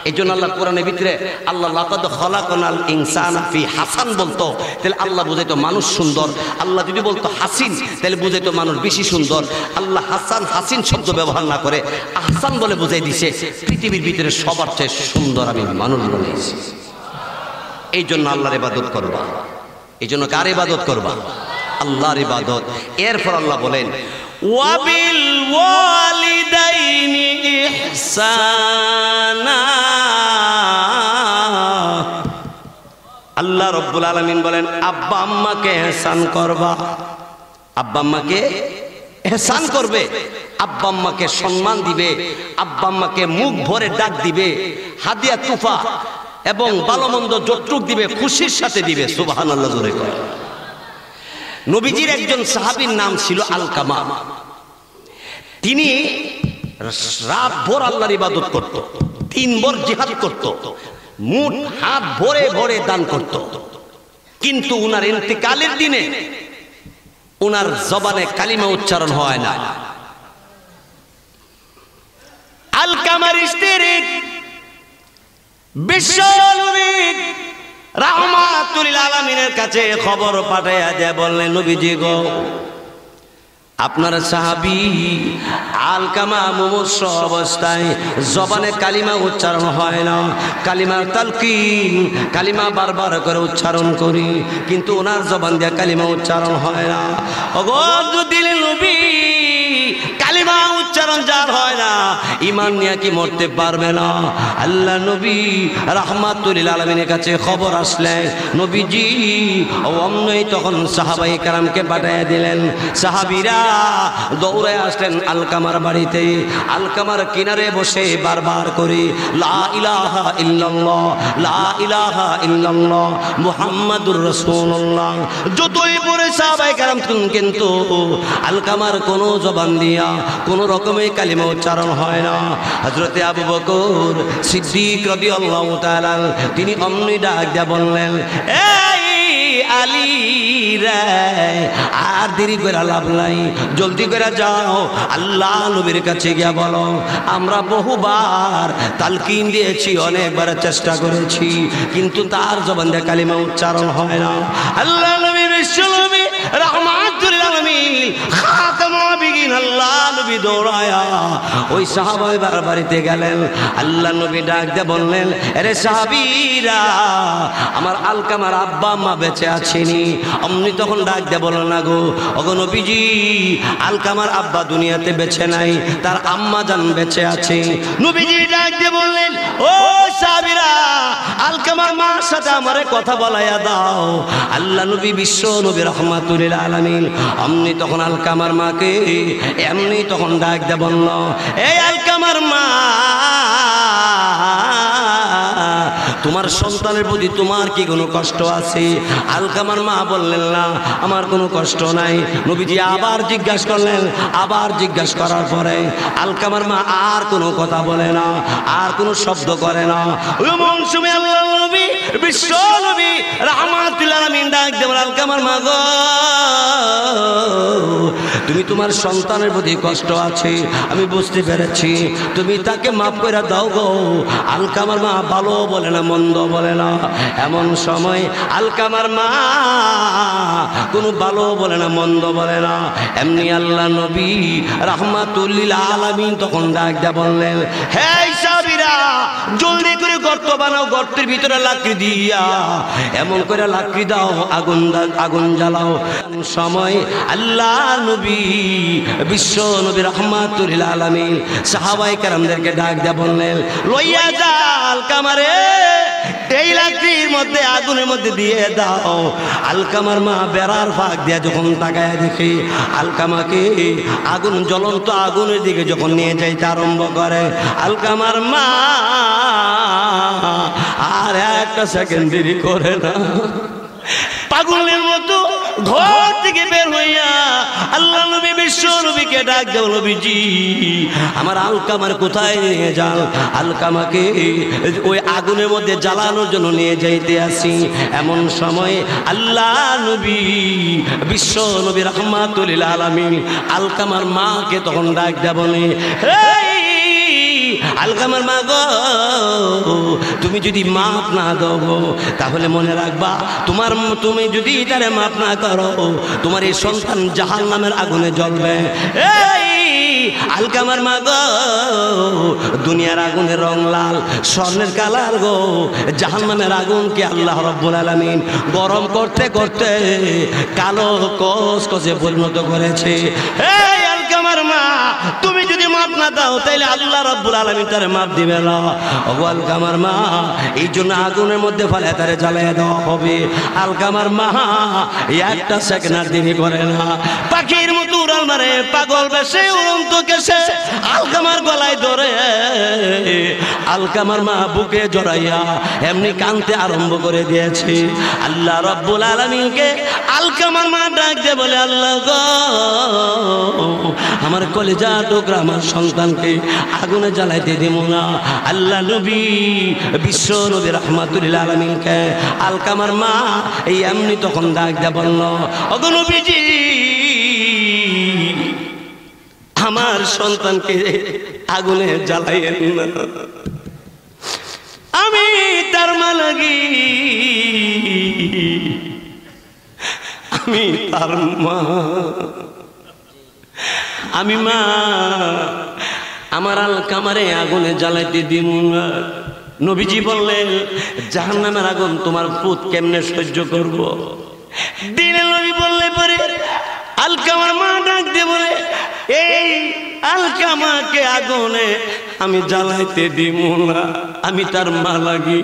এই জন্য আল্লাহ কোরআনের ভিতরে আল্লাহ লাকাদ খালাকনাল ইনসানা ফি হাসান বলতো, তাহলে আল্লাহ বুঝাইতো মানুষ সুন্দর। আল্লাহ যদি বলতো হাসিন, তাহলে বুঝাইতো মানুষ বেশি সুন্দর। আল্লাহ হাসান হাসিন শব্দ ব্যবহার না করে আহসান বলে বুঝাই দিছে পৃথিবীর ভিতরে সবার চেয়ে সুন্দর আমি মানুষ বানিয়েছি। এই জন্য আল্লাহর ইবাদত করবা। এই জন্য কার ইবাদত করবা? আল্লাহর ইবাদত। এরপর আল্লাহ বলেন ওয়াবিল ওয়ালিদাইনি ইহসানা। আল্লাহ রাব্বুল আলামিন বলেন আব্বা আম্মাকে ইহসান করবা। আব্বা আম্মাকে ইহসান করবে, আব্বা আম্মাকে সম্মান দিবে, আব্বা আম্মাকে মুখ ভরে ডাক দিবে, হাদিয়া তুফা এবং ভালো মন্দ যতটুক দিবে খুশির সাথে দিবে। সুবহানাল্লাহ জোরে কয়। নবীজির একজন সাহাবীর নাম ছিল আলকামা। তিনি রাত ভোর আল্লাহর ইবাদত করত, 3 ভর জিহাদ করত, মুঠ হাত ভরে ভরে দান করত। কিন্তু উনার ইন্তেকালের দিনে উনার জবানে কালিমা উচ্চারণ হয় না। আলকামার স্ত্রী বিশ্ব নবী রাহমাতুল আলামিনের কাছে খবর পাঠাইয়া যায়, বললেন নবীজি গো আপনার সাহাবী আলকামা মুমূর্ষ অবস্থায় জবানে কালিমা উচ্চারণ হয় না, কালিমার তালকিন কালিমা বারবার করে উচ্চারণ করি, কিন্তু ওনার জবান দিয়ে কালিমা উচ্চারণ হয় না। ওগো দিল নবী কালিমা উচ্চারণ যার হয় না ঈমান নিয়ে কি মরতে পারবে না? আল্লাহ নবী রাহমাতুল আলামিনের কাছে খবর আসলে নবীজি অমনই তখন সাহাবায়ে কেরামকে পাঠিয়ে দিলেন। সাহাবীরা দৌড়ে আসলেন আলকামার বাড়িতে। আলকামার কিনারে বসে বারবার করে লা ইলাহা ইল্লাল্লাহ, লা ইলাহা ইল্লাল্লাহ মুহাম্মাদুর রাসূলুল্লাহ যতই পড়ে সাহাবায়ে কেরাম, কিন্তু আলকামার কোনো জবান দিয়া কোন রকমের কালিমা উচ্চারণ হয় না। হযরতে আবু বকর সিদ্দিক রাদিয়াল্লাহু তাআলা তিনি অমনি ডাক দিয়া বললেন এই আলী রে আর দেরি করে লাভ নাই, জলদি করে যাও আল্লাহ নবীর কাছে গিয়া বলো আমরা বহুবার তালকিন দিয়েছি, অনেকবার চেষ্টা করেছি, কিন্তু তার জবান দিয়ে কালিমা উচ্চারণ হয় না। আল্লাহ নবী বিশ্ব নবী রাহমাতুল আলামিন খাতামুন নবিয়িন আল্লাহ নবী দৌড়ায়া ওই সাহাবায়ে বাড়িতে গেলেন। আল্লাহ নবী ডাক দিয়ে বললেন আরে সাহাবীরা আমার আলকামার আব্বা আম্মা বেঁচে আছেনি? অমনি তখন ডাক দিয়ে বললেন না গো ওগো নবীজি আলকামার আব্বা দুনিয়াতে বেঁচে নাই, তার আম্মা জান বেঁচে আছে। নবীজি ডাক দিয়ে বললেন ও সাহাবীরা আলকামার মার সাথে আমারে কথা বলাইয়া দাও। আল্লাহ নবী বিশ্ব নবী রাহমাতুল আলামিন অমনি তখন আলকামার মাকে এমনি তখন ডাক দিয়ে বলল এই আলকামার মা তোমার সন্তানের প্রতি তোমার কি কোনো কষ্ট আছে? আলকামার মা বললেন না আমার কোনো কষ্ট নাই। নবীজি আবার জিজ্ঞাসা করলেন, আবার জিজ্ঞাসা করার পরে আলকামার মা আর কোনো কথা বলে না, আর কোনো শব্দ করে না। এমন সময় আল্লাহ নবী বিশ্ব নবী রাহমাতুল আলামিন ডাক দেব আলকামার মা গো, তুমি তোমার সন্তানের প্রতি কষ্ট আছে আমি বুঝতে পেরেছি, তুমি তাকে মাফ করে দাও গো। আলকামার মা ভালো বলে না মন্দ বলে না, এমন সময় আলকামার মা কোনো ভালো বলে না মন্দ বলে না। এমনি আল্লাহ নবী রাহমাতুল লিল আলামিন তখন ডাক দেয়া বললেন, হে সাহাবীরা জলদি করে গর্ত বানাও, গর্তের ভিতরে লাকড়ি দিয়া এমন করে লাকড়ি দাও, আগুন জ্বালাও। সময় আল্লাহ নবী বিশ্ব নবী রাহমাতুল লিল আলামিন সাহাবায়ে কেরামদেরকে ডাক দেয়া বললেন, লইয়া যা আলকামারে এই লাকড়ির মধ্যে আগুনের মধ্যে দিয়ে দাও। আলকামার মা বেড়ার ফাঁক দিয়া যখন তাকায় দেখে আলকামাকে আগুন জ্বলন্ত আগুনের দিকে যখন নিয়ে যাইতে আরম্ভ করে, আলকামার মা আর একটা সেকেন্ড দেরি করে না, পাগলের মতো ঘর থেকে বের হইয়া আল্লাহ নবী বিশ্ব নবীকে ডাক দেও, নবীজি আমার আলকামার কোথায় নিয়ে যান? আলকামাকে ওই আগুনের মধ্যে জ্বালানোর জন্য নিয়ে যাইতে আসি। এমন সময় আল্লাহ নবী বিশ্ব নবী রাহমাতুল লিল আলামিন আলকামার মাকে তখন ডাক দেয়া বলে, আলকামার মা গো, তুমি যদি মাফ না দাও তাহলে মনে রাখবা তুমি যদি তারে মাফ না করো তোমার এই সন্তান জাহান্নামের আগুনে জ্বলবে। আলকামার মা গো, দুনিয়ার আগুনের রং লাল, স্বর্ণের কালার গো, জাহান্নামের আগুনকে আল্লাহ রাব্বুল আলামিন গরম করতে করতে কালো কসকসে পরিণত করেছে। এই আলকামার মা, তুমি যদি মাফ না দাও তাইলে আল্লাহ রাব্বুল আলামিন তারে মাফ দিবে না। ওগো আলকামার মা, এই জন্য আগুনের মধ্যে ফেলে তারে জ্বালিয়ে দেওয়া হবে। আলকামার মা একটা সেকেন্ড আর দেরি করে না, পাখির মতো উড়াল মারে, পাগল বেশে উড়ন্ত কেসে আলকামার গলায় ধরে আলকামার মা বুকে জড়াইয়া এমনি কাঁদতে আরম্ভ করে দিয়েছে। আল্লাহ রাব্বুল আলামিনকে আলকামার মা ডাক দিয়ে বলে, আল্লাহ গো, আমার কলিজা টুকরা আমার সন্তানকে আগুনে জ্বালাইতে দিব না। আল্লাহ নবী বিশ্ব নবী রাহমাতুল লিল আলামিনকে আলকামার মা এই এমনি তখন ডাক দিয়ে বলল, ওগো নবীজি, আমার সন্তানকে আগুনে জ্বালাইয়েন না, আমি তার মা লাগি, আমি তার মা, আমি মা, আমার আলকামারে আগুনে জ্বালাইতে দিব না। নবীজি বললেন, জাহান্নামের আগুন তোমার পুত কেমনে সহ্য করব? দিনে নবী বললে পরে আলকামার মা ডাক দিয়ে বলে, এই আলকামাকে আগুনে আমি জ্বালাইতে দিব না, আমি তার মা লাগি।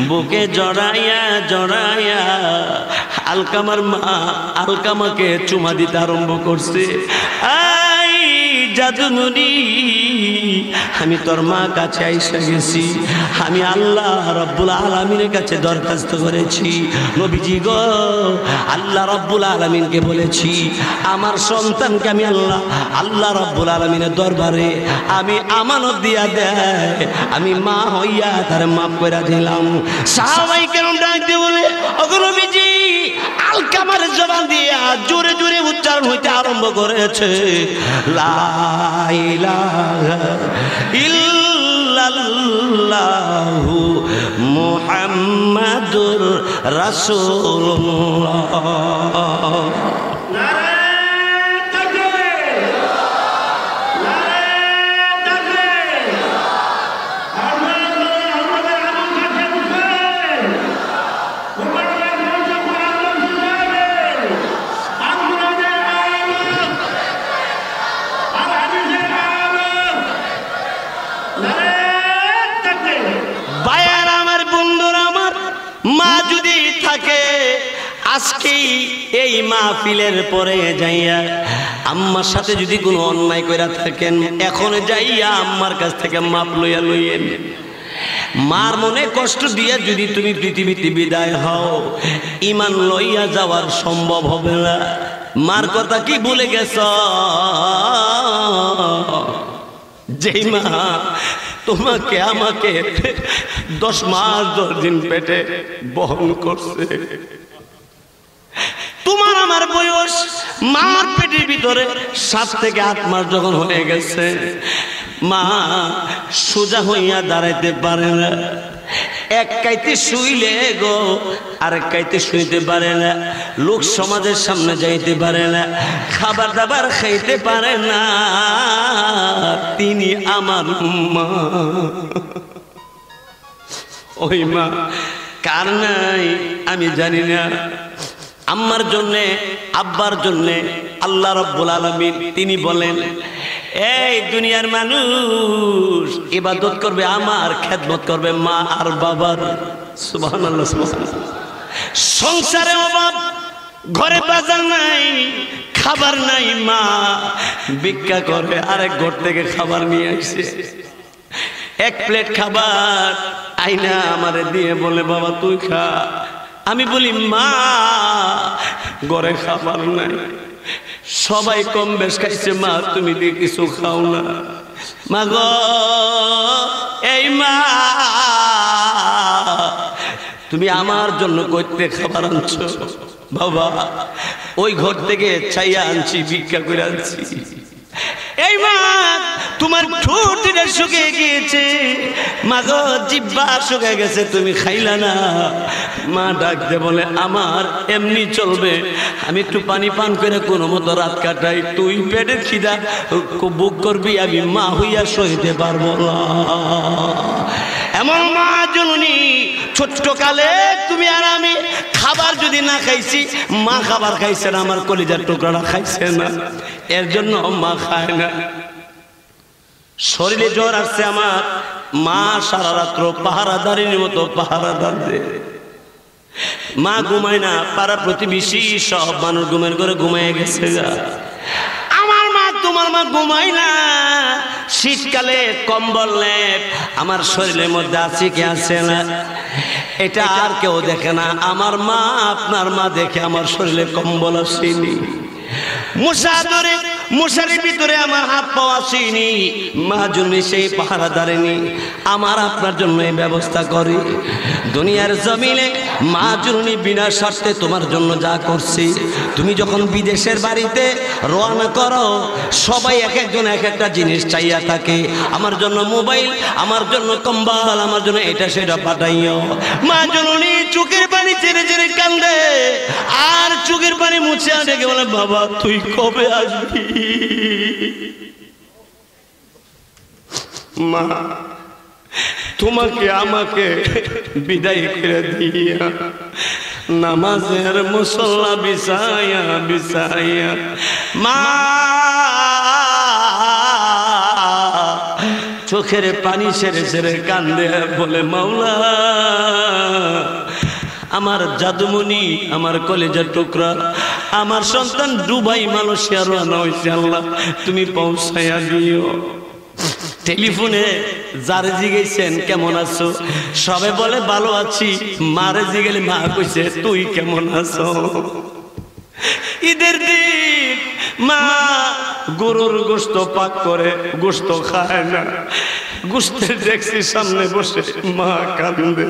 বুকে জড়াইয়া জড়াইয়া আলকামার মা আলকামাকে চুমা দিতে আরম্ভ করছে। জাদুমণি, আমি তোর মা কাছে আইসা গেছি, আমি আল্লাহ রাব্বুল আলামিনের কাছে দরখাস্ত করেছি। নবীজি গো, আল্লাহ রাব্বুল আলামিনকে বলেছি আমার সন্তানকে আমি আল্লাহ রাব্বুল আলামিনের দরবারে আমি আমানত দিয়া দেয়, আমি মা হইয়া তার মাফ করে দিলাম। সাহাবায়ে কেরাম ডাক দিয়ে বলে, ওগো নবীজি, আলকামার জবান দিয়া জোরে জোরে উচ্চারণ হইতে আরম্ভ করেছে, লা ইলাহা ইল্লাল্লাহু মুহাম্মাদুর রাসূলুল্লাহ। মা যদি থাকে আজকে এই মাহফিলের পরে যাইয়া আম্মার সাথে যদি কোনো অন্যায় কইরা থাকেন, এখন যাইয়া আম্মার কাছ থেকে মাপ লইয়া লইয়েন। মার মনে কষ্ট দিয়া যদি তুমি পৃথিবীতে বিদায় হও, ঈমান লইয়া যাওয়ার সম্ভব হবে না। মার কথা কি ভুলে গেছ? যেই মা তোমাকে আমাকে 10 মাস 10 দিন পেটে বহন করছে। তোমার আমার বয়স মার পেটের ভিতরে 7 থেকে 8 মাস যখন হয়ে গেছে, মা সোজা হইয়া দাঁড়াইতে পারে না, এক কাইতে শুইলে গো আরেক কাইতে শুইতে পারে না, লোক সমাজের সামনে যাইতে পারে না, খাবার দাবার খাইতে পারে না। তিনি আমার মা। ওই মা কার নাই আমি জানি না। আম্মার জন্যে আব্বার জন্যে আল্লাহ রাব্বুল আলামিন তিনি বলেন, এই দুনিয়ার মানুষ ইবাদত করবে আমার, খেদমত করবে মা আর বাবার। সুবহানাল্লাহ সুবহানাল্লাহ। সংসারে অভাব, ঘরে বাজার নাই, খাবার নাই, মা ভিক্ষা করে আরেক ঘর থেকে খাবার নিয়ে আসে। 1 প্লেট খাবার আইনা আমারে দিয়ে বলে, বাবা তুই খা। আমি বলি, মা ঘরে খাবার নাই, সবাই কম বেশ খাইছে, মা তুমি দিয়ে কিছু খাও না। মা গো, এই মা তুমি আমার জন্য কইতে খাবার আনছো? বাবা ওই ঘর থেকে চাইয়া আনছি, ভিক্ষা করে আনছি। এই মা তোমার ঠোঁটটা শুকিয়ে গিয়েছে, মা গো জিহ্বা শুকিয়ে গেছে, তুমি খাইলা না। মা ডাকতে বলে, আমার এমনি চলবে, আমি একটু পানি পান করে কোনো মতো রাত কাটাই, তুই পেটের খিদা বুক করবি, আমি মা হইয়া সইতে পারবো না। এমন মা জননী, ছোট্ট কালে তুমি আর আমি খাবার যদি না খাইছি, মা খাবার খাইছে না, আমার কলিজার টুকরাটা খাইছে না, এর জন্য মা খায় না। শরীরে জ্বর আসছে আমার, মা সারা রাত্র পাহারাদারির মতো পাহারাদার দে। মা ঘুমায় না, পাড়া প্রতিবেশী সব মানুষ ঘুমের করে ঘুমায় গেছে। আমার মা, তোমার মা ঘুমায় না। শীতকালে কম্বল লেপ আমার শরীরের মধ্যে আছে কি আছে না, এটা আর কেউ দেখে না। আমার মা, আপনার মা দেখে আমার শরীরে কম্বল আসেনি। মশা ধরে মশারির ভিতরে আমার হাত পাওয়া আসেনি, মা জন্য সেই পাহারা দাঁড়েনি। আমার আপনার জন্য এই ব্যবস্থা করি। দুনিয়ার জমিনে মা জননী বিনা স্বার্থে তোমার জন্য যা করছি। তুমি যখন বিদেশের বাড়িতে রওনা করো, সবাই এক একজন এক একটা জিনিস চাইয়া থাকে। আমার জন্য মোবাইল, আমার জন্য কম্বল, আমার জন্য এটা সেটা পাঠাইও। মা জননী চোখের পানি ছেড়ে ছেড়ে কান্দে, আর চোখের পানি মুছে ডেকে বলে, বাবা তুই কবে আসবি? মা তোমাকে আমাকে বিদায় করে দিয়া নামাজের মুসল্লা বিছায়া বিছায়া মা চোখের পানি ছেড়ে ছেড়ে কান্দে, বলে, মাওলা আমার জাদুমণি, আমার কলেজের টুকরা, আমার সন্তান দুবাই মালয়েশিয়া রওনা হয়েছে, আল্লাহ তুমি পৌঁছায়া দিও। টেলিফোনে যারে জিগেছেন কেমন আছো, সবে বলে ভালো আছি। মারে জিগেলে মা কইছে তুই কেমন আছো। ঈদের দিন মা গরুর গোশত পাক করে, গোশত খায় না, গোশতের ডেক্সির সামনে বসে মা কান্দে।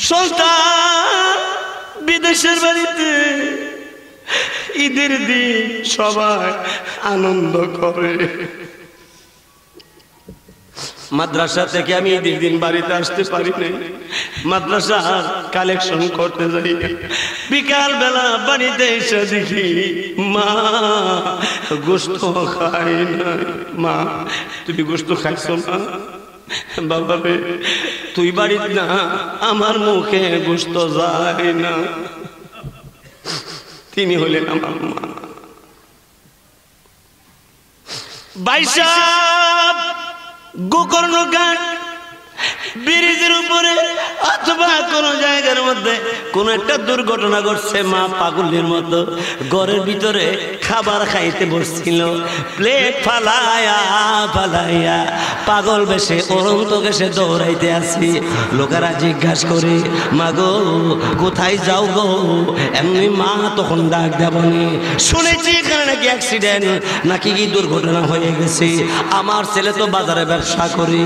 সন্তান বিদেশের বাড়িতে ঈদের দিন সবাই আনন্দ করে। মাদ্রাসা থেকে আমি ঈদের দিন বাড়িতে আসতে পারি নাই, মাদ্রাসা কালেকশন করতে যাই। বিকাল বেলা বাড়িতে এসে দেখি মা গোশত খাই না। মা তুমি গোশত খাইছো না? বাবা রে তুই বাড়িতে না, আমার মুখে গোশত যায় না। তিনি হলেন আমার মা। বাইসাব গোকর্ণ ঘাট ব্রিজের উপরে এত অথবা কোন জায়গার মধ্যে কোন একটা দুর্ঘটনা ঘটছে, মা পাগলের মতো ঘরের ভিতরে খাবার খাইতে বসছিল, প্লেট ফালায়া ফালাইয়া পাগল বেশে অরন্ত বেশে দৌড়াইতে আসি। লোকেরা জিজ্ঞাসা করে, মা গো কোথায় যাও গো? এমনি মা তখন ডাক দেবনি, শুনেছি এখানে নাকি অ্যাক্সিডেন্ট নাকি কি দুর্ঘটনা হয়ে গেছে, আমার ছেলে তো বাজারে ব্যবসা করে।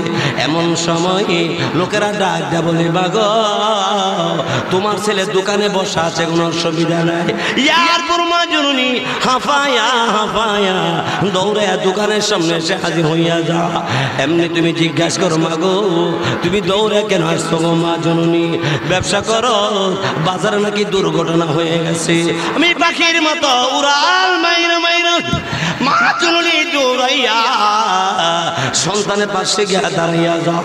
এমন সময় লোকেরা ডাক দেয় বলে, মা গো তোমার ছেলে দোকানে বসা আছে, কোনো অসুবিধা নাই। ইয়ার পর মা জননী হাফায়া হাফায়া দৌড়ে দোকানের সামনে এসে হাজির হইয়া যা। এমনি তুমি জিজ্ঞাসা করো, মা গো তুমি দৌড়ে কেন আসছো গো মা জননী? ব্যবসা করো, বাজারে নাকি দুর্ঘটনা হয়ে গেছে। আমি পাখির মতো উড়াল মাইর মাইর মা জননী দৌড়াইয়া সন্তানের পাশে গিয়া দাঁড়াইয়া যা।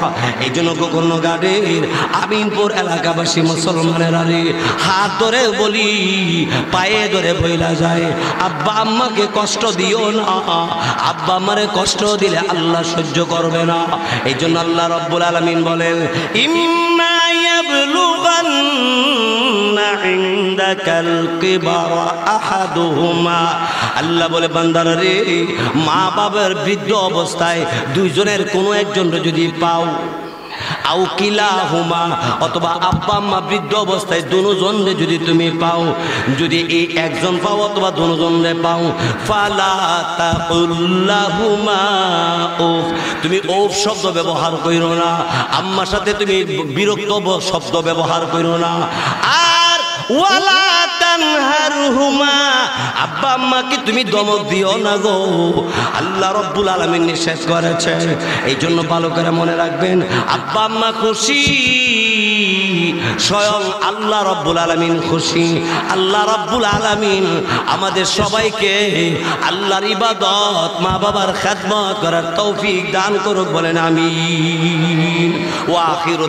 এই জন্য গোকর্ণ গাড়ির আমিনপুর এলাকাবাসী মুসলমানের আরে হাত ধরে বলি, পায়ে ধরে বইলা যায়, আব্বা আম্মাকে কষ্ট দিও না, আব্বা আমারে কষ্ট দিলে আল্লাহ সহ্য করবে না। এই জন্য আল্লাহ রব্বুল আলামিন বলেন, ইম্মা ইয়াবলুগান্না ইনদাকাল কিবারা আহাদুহুমা, আল্লাহ বলে বান্দারা রে, মা বাবার বৃদ্ধ অবস্থায় দুইজনের কোনো একজনকে যদি পাও, আও কিলাহুমা অথবা আব্বা আম্মা বৃদ্ধ অবস্থায় দুজনকে যদি তুমি পাও, যদি এই একজন পাও অথবা দুজনকে পাও, ফালা তাকুল্লাহুমা উফ, তুমি উফ শব্দ ব্যবহার করো না, আম্মার সাথে তুমি বিরক্ত শব্দ ব্যবহার করো না। আর ওয়ালা তানহারহুমা, আব্বা আম্মাকে তুমি ধমক দিও না গো, আল্লাহ রব্বুল আলামিন নিষেধ করেছে। এই জন্য ভালো করে মনে রাখবেন, আব্বা আম্মা খুশি, স্বয়ং আল্লাহ রব্বুল আলামিন খুশি। আল্লাহ রব্বুল আলামিন আমাদের সবাইকে আল্লাহর ইবাদত, মা বাবার খেদমত করার তৌফিক দান করুক, বলেন আমিন। ওয়া আখিরু